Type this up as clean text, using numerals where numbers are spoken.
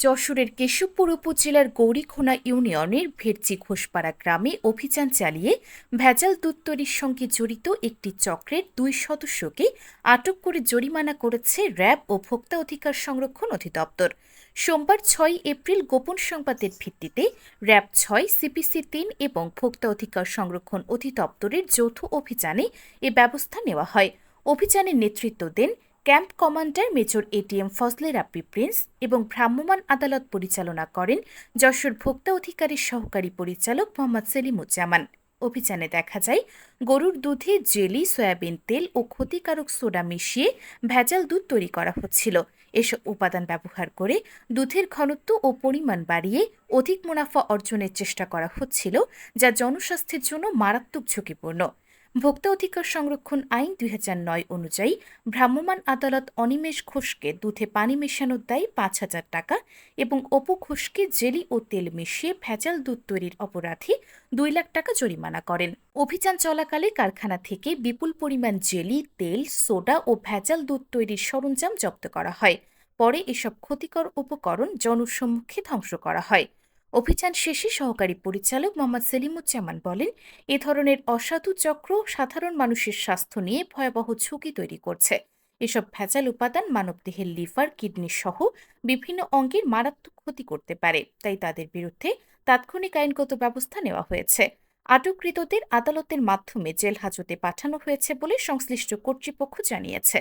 যশোরের কেশবপুর উপজেলার গৌরীখোনা ইউনিয়নের ভেরচি ঘোষপাড়া গ্রামে অভিযান চালিয়ে ভেজাল দুধ তৈরির সঙ্গে জড়িত একটি চক্রের 2 সদস্যকে আটক করে জরিমানা করেছে র্যাব ও ভোক্তা অধিকার সংরক্ষণ অধিদপ্তর। সোমবার 6 এপ্রিল গোপন সংবাদের ভিত্তিতে র্যাব 6, সিপিসি 3 এবং ভোক্তা অধিকার সংরক্ষণ অধিদপ্তরের যৌথ অভিযানে এ ব্যবস্থা নেওয়া হয়। অভিযানের নেতৃত্ব দেন camp commander major ATM Fazle Rabbi Prince এবং ভ্রাম্যমাণ আদালত পরিচালনা করেন যশোর ভোক্তা অধিকারের সহকারী পরিচালক মোহাম্মদ সেলিমুজ্জামান। অভিযানে দেখা যায় গরুর দুধে জেলি, সয়াবিন তেল ও ক্ষতিকারক সোডা মিশিয়ে ভেজাল দুধ তৈরি করা হচ্ছিল। এসব উপাদান ব্যবহার করে দুধের ঘনত্ব ও পরিমাণ বাড়িয়ে অধিক মুনাফা অর্জনের চেষ্টা করা হচ্ছিল, যা জনস্বাস্থ্যের জন্য মারাত্মক ঝুঁকিপূর্ণ। ভোক্তা অধিকার সংরক্ষণ আইন 2009 অনুযায়ী ভ্রাম্যমাণ আদালত অনিমেষ ঘোষকে দুধে পানি মেশানোর দায়ে 5,000 টাকা এবং অপু ঘোষকে জেলি ও তেল মিশিয়ে ভেজাল দুধ তৈরির অপরাধে 2 লাখ টাকা জরিমানা করেন। অভিযান চলাকালে কারখানা থেকে বিপুল পরিমাণ জেলি, তেল, সোডা ও ভেজাল দুধ তৈরির সরঞ্জাম জব্দ করা হয়। পরে এসব ক্ষতিকর উপকরণ জনসম্মুখে ধ্বংস করা হয়। অভিযান শেষে সহকারী পরিচালক মোহাম্মদ সেলিমুজ্জামান বলেন, এ ধরনের অসাধু চক্র সাধারণ মানুষের স্বাস্থ্য নিয়ে ভয়াবহ ঝুঁকি তৈরি করছে। এসব ভেজাল উপাদান মানবদেহের লিভার, কিডনি সহ বিভিন্ন অঙ্গের মারাত্মক ক্ষতি করতে পারে, তাই তাদের বিরুদ্ধে তাৎক্ষণিক আইনগত ব্যবস্থা নেওয়া হয়েছে। আটককৃতদের আদালতের মাধ্যমে জেল হাজতে পাঠানো হয়েছে বলে সংশ্লিষ্ট কর্তৃপক্ষ জানিয়েছে।